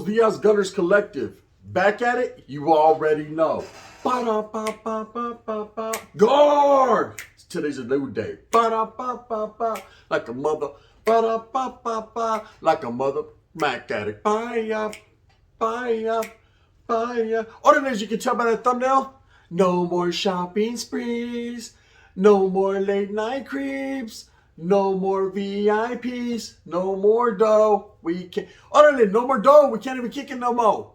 Buenos Dias Gunners Collective. Back at it? You already know. Ba-da-ba-ba-ba-ba-ba. Guard! Today's a new day. Ba-da-ba-ba-ba. Like a mother. Ba-da-ba-ba-ba. Like a mother. Mac addict. Bye-ya. Bye-ya. Bye-ya. Oh, as you can tell by that thumbnail, no more shopping sprees. No more late night creeps. No more VIPs. No more dough. We can't. Utterly, no more dough. We can't even kick it no more.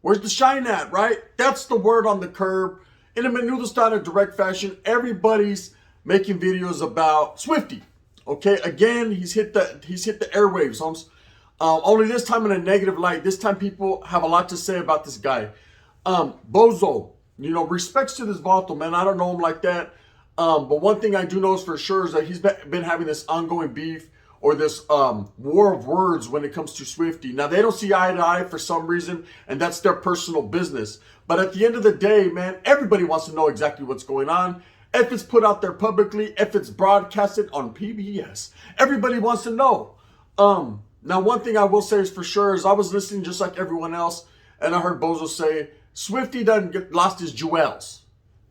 Where's the shine at, right? That's the word on the curb. In a menudo style of direct fashion, everybody's making videos about Swifty. Okay, again, he's hit the airwaves, homes. Only this time in a negative light. This time people have a lot to say about this guy. Bozo, respects to this Vato, man. I don't know him like that. But one thing I do know is for sure is that he's been having this ongoing beef or this war of words when it comes to Swifty. Now, they don't see eye to eye for some reason, and that's their personal business. But at the end of the day, man, everybody wants to know exactly what's going on. If it's put out there publicly, if it's broadcasted on PBS, everybody wants to know. Now, one thing I will say is for sure is I was listening just like everyone else, and I heard Bozo say, Swifty lost his jewels.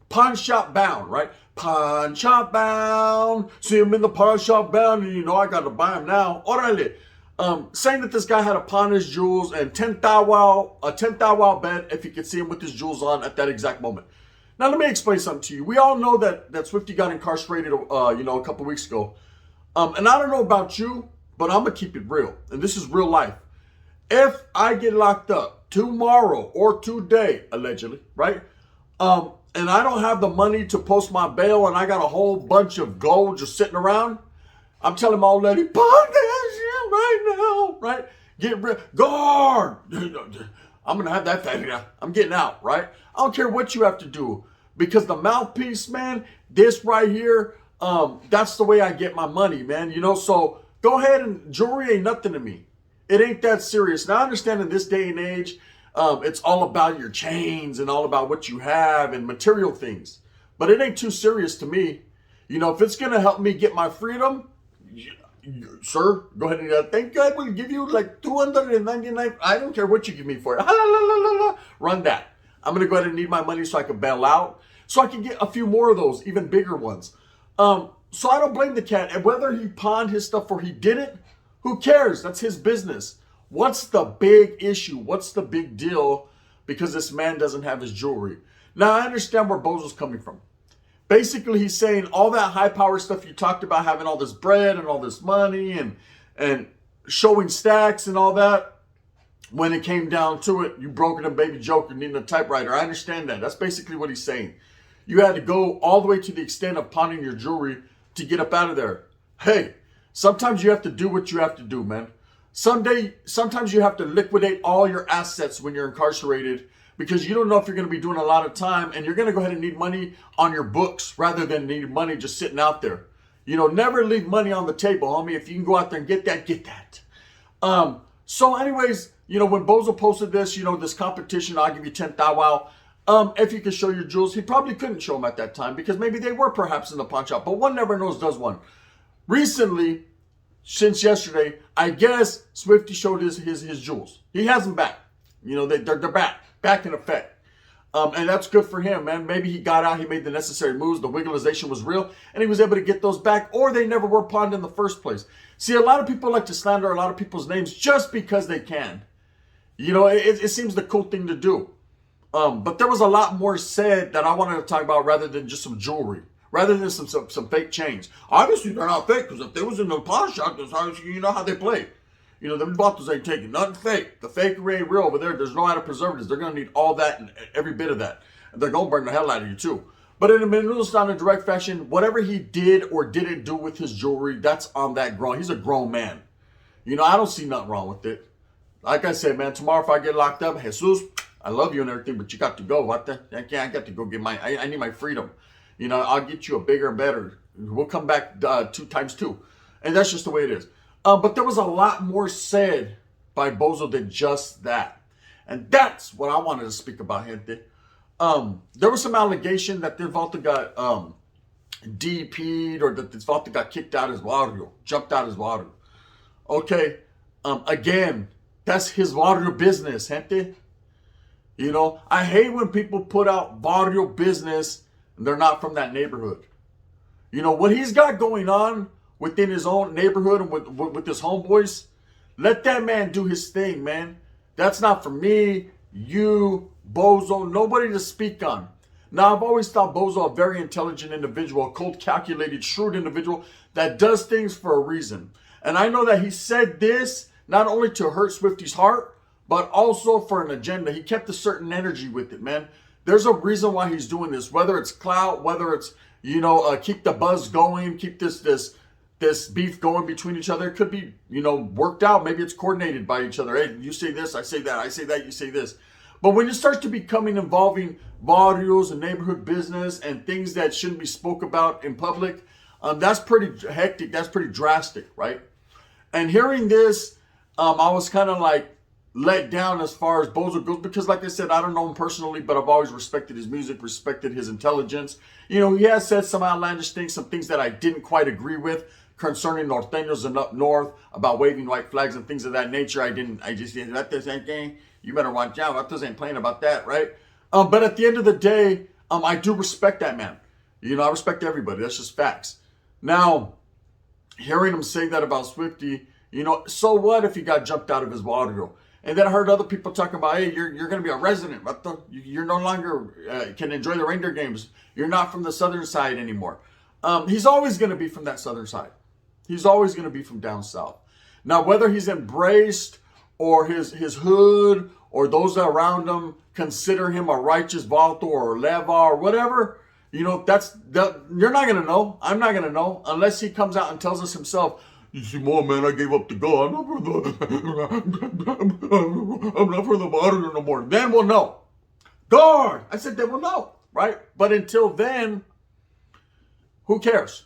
Pawn shop bound, right? Pawn shop bound. See him in the pawn shop bound, and I got to buy him now. Orale. Saying that this guy had to pawn his jewels and a 10 thou bet if he could see him with his jewels on at that exact moment. Now, let me explain something to you. We all know that Swifty got incarcerated, a couple weeks ago. And I don't know about you, but I'm going to keep it real. And this is real life. If I get locked up tomorrow or today, allegedly, right? And I don't have the money to post my bail and I got a whole bunch of gold just sitting around, I'm telling my old lady, pawn that shit right now, right? Get rid, guard. I'm going to have that thing. I'm getting out, right? I don't care what you have to do because the mouthpiece, man, this right here, that's the way I get my money, man. So go ahead and jewelry ain't nothing to me. It ain't that serious. Now, I understand in this day and age, it's all about your chains and all about what you have and material things. But it ain't too serious to me. If it's going to help me get my freedom, sir, go ahead and thank God will give you like $299. I don't care what you give me for it. Run that. I'm going to go ahead and need my money so I can bail out. So I can get a few more of those, even bigger ones. So I don't blame the cat. And whether he pawned his stuff or he didn't, who cares? That's his business. What's the big issue? What's the big deal? Because this man doesn't have his jewelry. Now, I understand where Bozo's coming from. Basically, he's saying all that high power stuff you talked about, having all this bread and all this money and showing stacks and all that. When it came down to it, you broke a baby joke and needing a typewriter. I understand that. That's basically what he's saying. You had to go all the way to the extent of pawning your jewelry to get up out of there. Hey, sometimes you have to do what you have to do, man. Sometimes you have to liquidate all your assets when you're incarcerated because you don't know if you're going to be doing a lot of time and you're going to go ahead and need money on your books rather than need money just sitting out there. Never leave money on the table, homie. If you can go out there and get that, get that. So anyways, when Bozo posted this, this competition, I'll give you 10 thou wow. If you could show your jewels, he probably couldn't show them at that time because maybe they were perhaps in the pawn shop, but one never knows, does one. Recently, since yesterday, I guess Swifty showed his jewels. He has them back. They're back in effect. And that's good for him, man. Maybe he got out, he made the necessary moves, the wigglization was real, and he was able to get those back, or they never were pawned in the first place. See, a lot of people like to slander a lot of people's names just because they can. It seems the cool thing to do. But there was a lot more said that I wanted to talk about rather than just some jewelry. Rather than some fake chains. Obviously, they're not fake, because if they was in the pawn shop, that's how how they play. Them bottles ain't taking nothing fake. The fakery ain't real over there. There's no added preservatives. They're going to need all that and every bit of that. And they're going to burn the hell out of you, too. But in a menudo style and direct fashion, whatever he did or didn't do with his jewelry, that's on that grown. He's a grown man. I don't see nothing wrong with it. Like I said, man, tomorrow if I get locked up, Jesus, I love you and everything, but you got to go. What the? I got to go get I need my freedom. I'll get you a bigger and better. We'll come back 2 times 2. And that's just the way it is. But there was a lot more said by Bozo than just that. And that's what I wanted to speak about, gente. There was some allegation that Delvalta got DP'd or that Delvalta got kicked out his barrio, jumped out his barrio. Okay, again, That's his barrio business, gente. You know, I hate when people put out barrio business and they're not from that neighborhood. You know, what he's got going on within his own neighborhood and with his homeboys, let that man do his thing, man. That's not for me, you, Bozo, nobody to speak on. Now, I've always thought Bozo a very intelligent individual, a cold, calculated, shrewd individual that does things for a reason. And I know that he said this not only to hurt Swifty's heart, but also for an agenda. He kept a certain energy with it, man. There's a reason why he's doing this, whether it's clout, whether it's, you know, keep the buzz going, keep this beef going between each other. It could be, you know, worked out. Maybe it's coordinated by each other. Hey, you say this, I say that. I say that, you say this. But when it starts to becoming involving barrios and neighborhood business and things that shouldn't be spoke about in public, that's pretty hectic. That's pretty drastic, right? And hearing this, I was kind of like let down as far as Bozo goes, because like I said, I don't know him personally, but I've always respected his music, respected his intelligence. You know, he has said some outlandish things, some things that I didn't quite agree with concerning norteños and up north about waving white flags and things of that nature. I just said, that this ain't game. You better watch out. Vatos ain't playing about that, right? But at the end of the day, I do respect that man. You know, I respect everybody. That's just facts. Now, hearing him say that about Swifty, you know, so what if he got jumped out of his barrio? And then I heard other people talking about, hey, you're going to be a resident. You're no longer can enjoy the reindeer games. You're not from the southern side anymore. He's always going to be from that southern side. He's always going to be from down south. Now, whether he's embraced or his hood or those around him consider him a righteous vato or leva or whatever, you know, you're not going to know. I'm not going to know unless he comes out and tells us himself, you see, Mom, man, I gave up the go. I'm not for the barrio no more. Then we'll know. Guard! I said, then we'll know, right? But until then, who cares?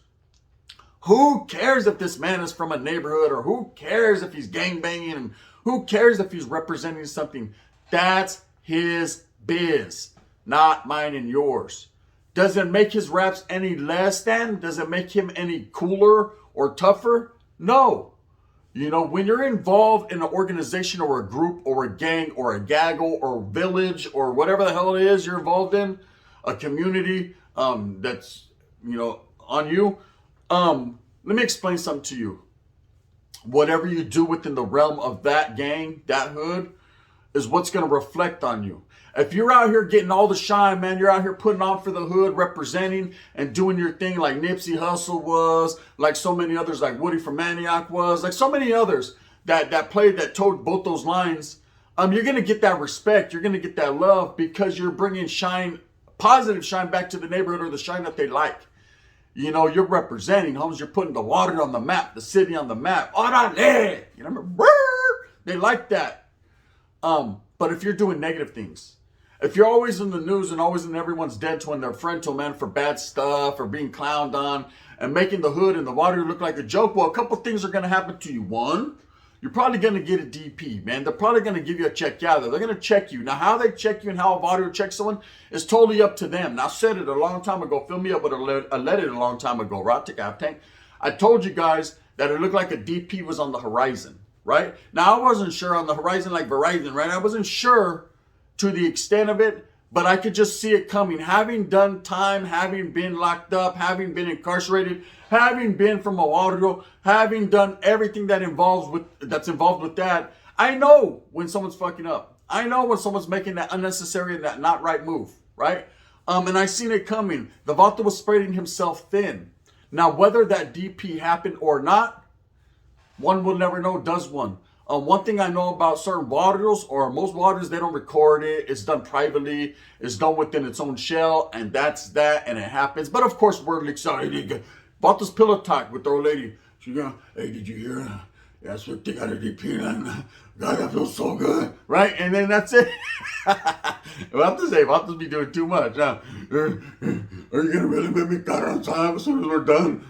Who cares if this man is from a neighborhood, or who cares if he's gangbanging, and who cares if he's representing something? That's his biz, not mine and yours. Does it make his raps any less than? Does it make him any cooler or tougher? No. You know, when you're involved in an organization or a group or a gang or a gaggle or village or whatever the hell it is you're involved in, a community that's, you know, on you, let me explain something to you. Whatever you do within the realm of that gang, that hood, is what's going to reflect on you. If you're out here getting all the shine, man, you're out here putting on for the hood, representing and doing your thing like Nipsey Hussle was, like so many others, like Woody from Maniac was, like so many others that played, that told both those lines, you're going to get that respect. You're going to get that love because you're bringing shine, positive shine back to the neighborhood, or the shine that they like. You know, you're representing, homes. You're putting the water on the map, the city on the map. Orale! You know, they like that. But if you're doing negative things, if you're always in the news and always in everyone's dead to when they're friend to, man, for bad stuff or being clowned on and making the hood and the water look like a joke, well, a couple things are going to happen to you. One, you're probably going to get a DP, man. They're probably going to give you a check. Yeah, they're going to check you. Now, how they check you and how a water checks someone is totally up to them. Now, I said it a long time ago. Fill me up with a letter a long time ago. Right? I told you guys that it looked like a DP was on the horizon, right? Now, I wasn't sure on the horizon like Verizon, right? I wasn't sure to the extent of it, but I could just see it coming. Having done time, having been locked up, having been incarcerated, having been from a barrio, having done everything that's involved with that, I know when someone's fucking up. I know when someone's making that unnecessary and that not right move, right? And I seen it coming. The vato was spreading himself thin. Now, whether that DP happened or not, one will never know, does one. One thing I know about certain barrios, or most barrios, they don't record it. It's done privately. It's done within its own shell, and that's that, and it happens. But of course, word leaks out. Bought this pillow talk with the old lady. She go, hey, did you hear? Yeah, so they got a DP, and God, that feels so good, right? And then that's it. Vatos be doing too much. Huh? Are you gonna really make me cut on time as soon as we're done?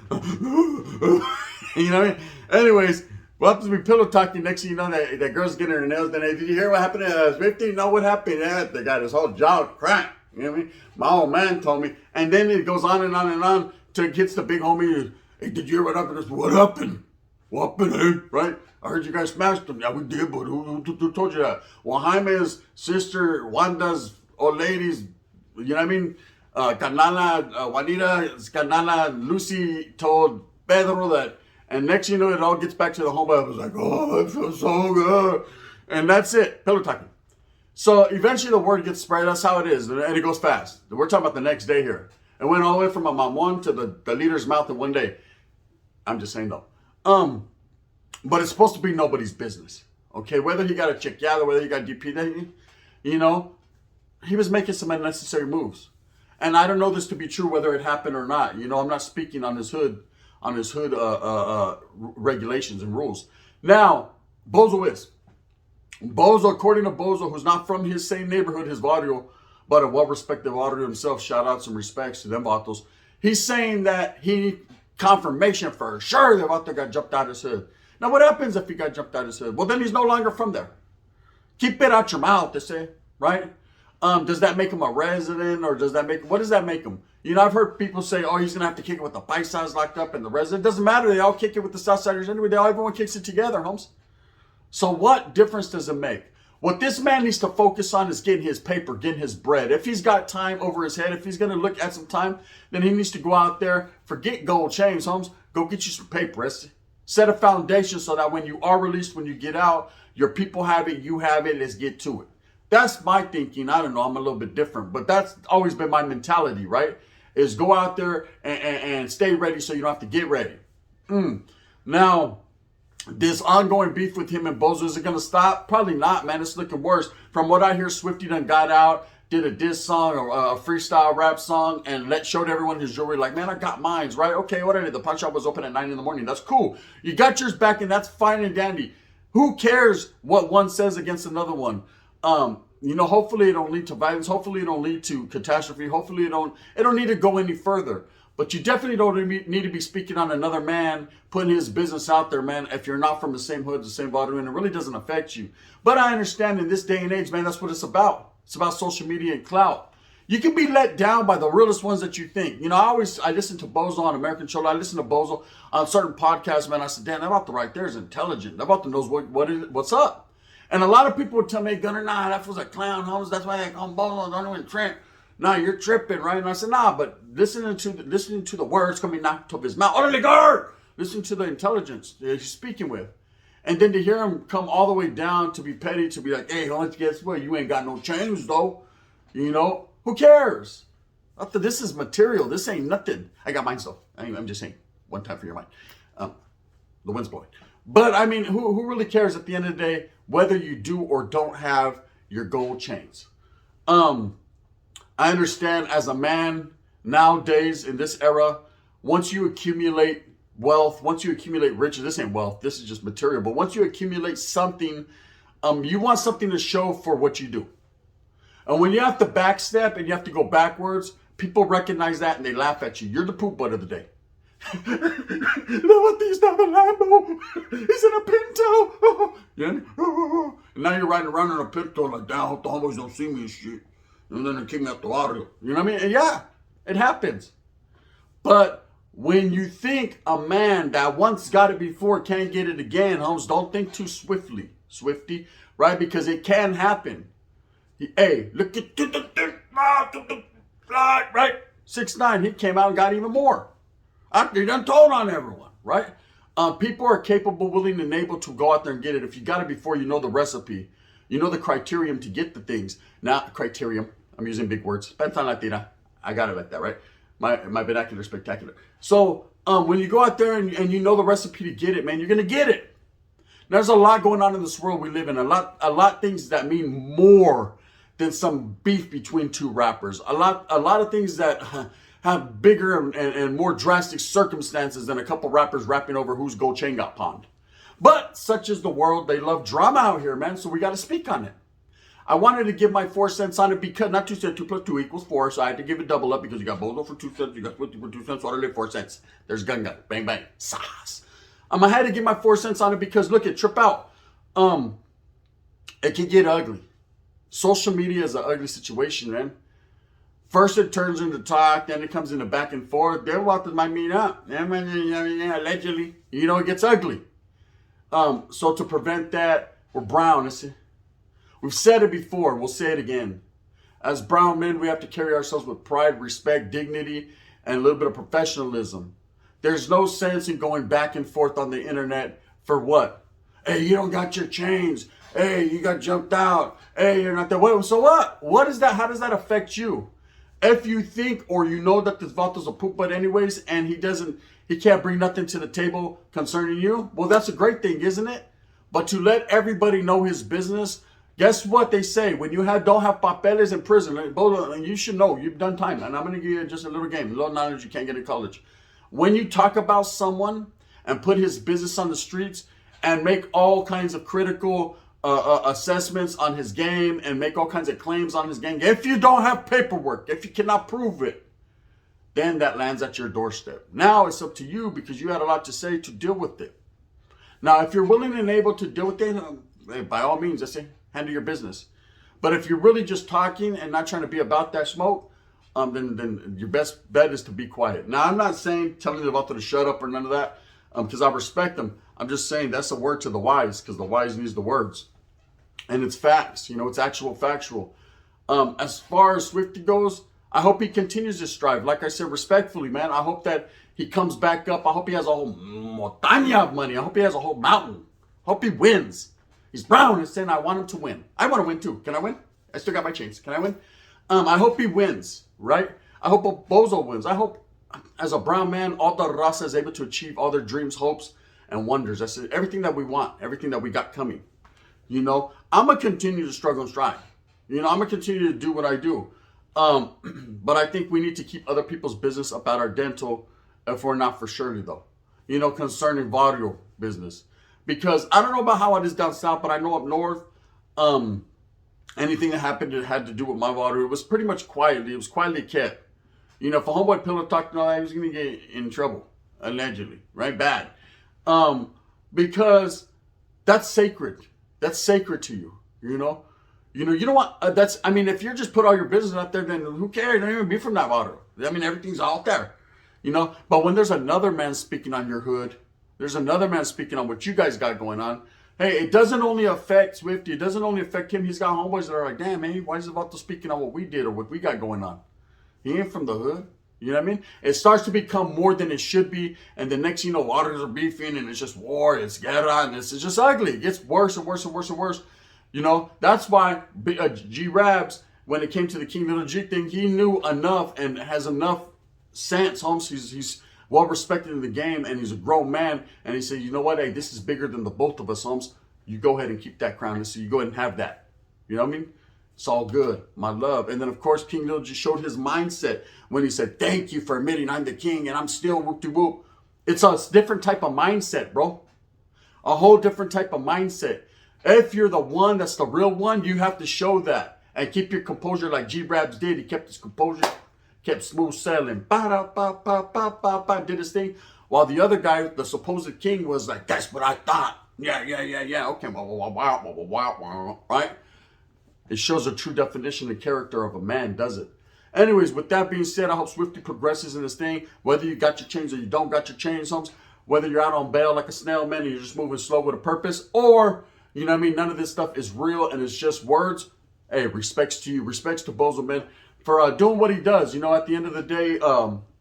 You know what I mean? Anyways. Well, after we pillow talking, next thing you know, that girl's getting her nails done. Hey, did you hear what happened at 15? No, what happened? Yeah, they got his whole jaw cracked. You know what I mean? My old man told me. And then it goes on and on and on till it gets the big homie. Hey, did you hear what happened? What happened? What happened, eh? Right? I heard you guys smashed them. Yeah, we did, but who told you that? Well, Jaime's sister, Wanda's old ladies, you know what I mean? Canala, Juanita's Canala, Lucy told Pedro that, and next you know, it all gets back to the home. I was like, oh, I feel so good. And that's it. Pillow talking. So eventually the word gets spread. That's how it is. And it goes fast. We're talking about the next day here. It went all the way from a mamon to the leader's mouth in one day. I'm just saying though. But it's supposed to be nobody's business. Okay, whether he got a chequeado, whether he got DP, you know, he was making some unnecessary moves. And I don't know this to be true, whether it happened or not. You know, I'm not speaking on his hood regulations and rules. Now, Bozo is. Bozo, according to Bozo, who's not from his same neighborhood, his barrio, but a well-respected barrio himself, shout out some respects to them vatos. He's saying that he confirmation for sure the vato got jumped out of his hood. Now, what happens if he got jumped out of his hood? Well, then he's no longer from there. Keep it out your mouth, they say, right? Does that make him a resident, or what does that make him? You know, I've heard people say, oh, he's going to have to kick it with the paisas locked up and the resident. It doesn't matter. They all kick it with the Southsiders anyway. Everyone kicks it together, Holmes. So what difference does it make? What this man needs to focus on is getting his paper, getting his bread. If he's got time over his head, if he's going to look at some time, then he needs to go out there, forget gold chains, Holmes. Go get you some paper. Set a foundation so that when you are released, when you get out, your people have it, you have it, let's get to it. That's my thinking. I don't know, I'm a little bit different, but that's always been my mentality, right? Is go out there and stay ready so you don't have to get ready. Now, this ongoing beef with him and Bozo, is it going to stop? Probably not, man. It's looking worse. From what I hear, Swifty done got out, did a diss song or a freestyle rap song, and showed everyone his jewelry. Like, man, I got mines, right? Okay, what I did. The pawn shop was open at 9 in the morning. That's cool. You got yours back, and that's fine and dandy. Who cares what one says against another one? You know, hopefully it don't lead to violence. Hopefully it don't lead to catastrophe. Hopefully it don't need to go any further. But you definitely don't need to be speaking on another man, putting his business out there, man, if you're not from the same hood, the same body, and it really doesn't affect you. But I understand in this day and age, man, that's what it's about. It's about social media and clout. You can be let down by the realest ones that you think. You know, I listen to Bozo on American Cholo. I listen to Bozo on certain podcasts, man. I said, damn, that about the right there is intelligent. That about the knows what's up. And a lot of people would tell me, Gunner, nah, that was a clown, Holmes. That's why they call him Bozo. Don't even Trent. Nah, you're tripping, right? And I said, nah, but listening to the words coming out of his mouth, orderly guard, listening to the intelligence that he's speaking with. And then to hear him come all the way down to be petty, to be like, hey, guess what? You ain't got no change, though. You know, who cares? This is material. This ain't nothing. I got mine, though. I'm just saying, one time for your mind. The wind's blowing. But, I mean, who really cares at the end of the day whether you do or don't have your gold chains? I understand as a man nowadays in this era, once you accumulate wealth, once you accumulate riches, this ain't wealth, this is just material. But once you accumulate something, you want something to show for what you do. And when you have to backstep and you have to go backwards, people recognize that and they laugh at you. You're the poop butt of the day. He's not a Lambo. He's in a Pinto. And now you're riding around in a Pinto like, damn, I hope the homos don't see me and shit. And then they kick me out the audio. You know what I mean? And yeah, it happens. But when you think a man that once got it before can't get it again, Holmes, don't think too Swifty, right? Because it can happen. Hey, look at the right? 6ix9ine, he came out and got even more. He done told on everyone, right? People are capable, willing, and able to go out there and get it. If you got it before, you know the recipe. You know the criterion to get the things. Not criterion. I'm using big words. Pensan Latina. I got it like that, right? My vernacular is spectacular. So when you go out there and you know the recipe to get it, man, you're going to get it. There's a lot going on in this world we live in. A lot things that mean more than some beef between two rappers. A lot of things that have bigger and more drastic circumstances than a couple rappers rapping over whose gold chain got pawned. But such is the world. They love drama out here, man. So we got to speak on it. I wanted to give my 4 cents on it because, not 2 cents, 2 plus 2 equals 4. So I had to give it double up because you got Bozo for 2 cents, you got Swifty for 2 cents, so I live 4 cents. There's gun, bang, bang, sauce. I had to give my 4 cents on it because, look, it trip out. It can get ugly. Social media is an ugly situation, man. First it turns into talk, then it comes into back and forth. They're about to might meet up. Allegedly. You know, it gets ugly. So to prevent that, we're brown. We've said it before. We'll say it again. As brown men, we have to carry ourselves with pride, respect, dignity, and a little bit of professionalism. There's no sense in going back and forth on the internet for what? Hey, you don't got your chains. Hey, you got jumped out. Hey, you're not there. So what? What is that? How does that affect you? If you think or you know that this Vato's a poop butt anyways, and he can't bring nothing to the table concerning you, well, that's a great thing, isn't it? But to let everybody know his business, guess what they say? When you don't have papeles in prison, and you should know, you've done time. And I'm going to give you just a little game, a little knowledge you can't get in college. When you talk about someone and put his business on the streets and make all kinds of critical assessments on his game and make all kinds of claims on his game, if you don't have paperwork, if you cannot prove it, then that lands at your doorstep. Now it's up to you, because you had a lot to say, to deal with it. Now, if you're willing and able to deal with it, by all means, I say, handle your business. But if you're really just talking and not trying to be about that smoke, then your best bet is to be quiet. Now, I'm not saying telling the Vato to shut up or none of that, because I respect them. I'm just saying that's a word to the wise, because the wise needs the words. And it's facts, it's actual factual. As far as Swifty goes, I hope he continues to strive. Like I said, respectfully, man, I hope that he comes back up. I hope he has a whole montaña of money. I hope he has a whole mountain. I hope he wins. He's brown and saying, I want him to win. I want to win too. Can I win? I still got my chains. Can I win? I hope he wins, right? I hope Bozo wins. I hope, as a brown man, all the raza is able to achieve all their dreams, hopes, and wonders. I said, everything that we want, everything that we got coming. I'm going to continue to struggle and strive. I'm going to continue to do what I do. But I think we need to keep other people's business about our dental if we're not for surely, though. Concerning Vario business. Because I don't know about how it is down south, but I know up north, anything that happened that had to do with my Vario, it was pretty much quietly. It was quietly kept. If a homeboy pillow talked and all that, he was going to get in trouble, allegedly, right? Bad. Because that's sacred. That's sacred to you, you don't want, if you're just put all your business out there, then who cares? Don't even be from that water. Everything's out there, but when there's another man speaking on your hood, there's another man speaking on what you guys got going on. Hey, it doesn't only affect Swifty. It doesn't only affect him. He's got homeboys that are like, damn, man, why is Vato speaking on what we did or what we got going on? He ain't from the hood. You know what I mean? It starts to become more than it should be. And the next, waters are beefing and it's just war. It's guerra and it's just ugly. It gets worse and worse and worse and worse. That's why G-Rabs, when it came to the King Little G thing, he knew enough and has enough sense, Holmes. He's well respected in the game and he's a grown man. And he said, you know what? Hey, this is bigger than the both of us, Holmes. You go ahead and keep that crown. And so you go ahead and have that. You know what I mean? It's all good, my love. And then, of course, King Little G showed his mindset when he said, thank you for admitting I'm the king and I'm still whoop-de-whoop. It's a different type of mindset, bro. A whole different type of mindset. If you're the one that's the real one, you have to show that. And keep your composure like G-Rabs did. He kept his composure, kept smooth sailing. Ba-da-ba-ba-ba-ba-ba, did his thing. While the other guy, the supposed king, was like, that's what I thought. Yeah. Okay, right? It shows a true definition and character of a man, does it? Anyways, with that being said, I hope Swifty progresses in this thing. Whether you got your chains or you don't got your chains, Holmes. Whether you're out on bail like a snail, man, and you're just moving slow with a purpose. Or, none of this stuff is real and it's just words. Hey, respects to you. Respects to Bozo, man, for doing what he does. At the end of the day,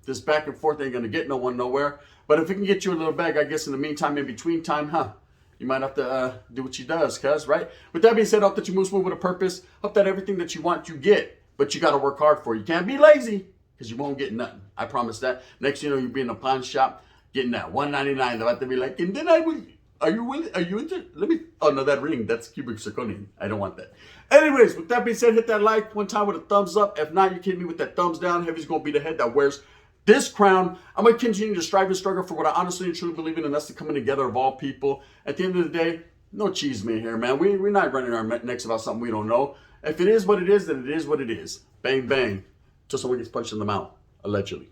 this back and forth ain't going to get no one nowhere. But if it can get you a little bag, I guess in the meantime, in between time, you might have to do what she does, cuz, right? With that being said, I hope that you move smooth with a purpose. Hope that everything that you want, you get. But you got to work hard for it. You can't be lazy because you won't get nothing. I promise that. Next thing you know, you'll be in a pawn shop getting that $1.99. They're about to be like, and then I will, are you willing? Are you into, oh no, that ring, that's cubic zirconium. I don't want that. Anyways, with that being said, hit that like one time with a thumbs up. If not, you can hit me with that thumbs down. Heavy's going to be the head that wears this crown. I'm going to continue to strive and struggle for what I honestly and truly believe in, and that's the coming together of all people. At the end of the day, no cheese man here, man. We're not running our necks about something we don't know. If it is what it is, then it is what it is. Bang, bang. Till someone gets punched in the mouth, allegedly.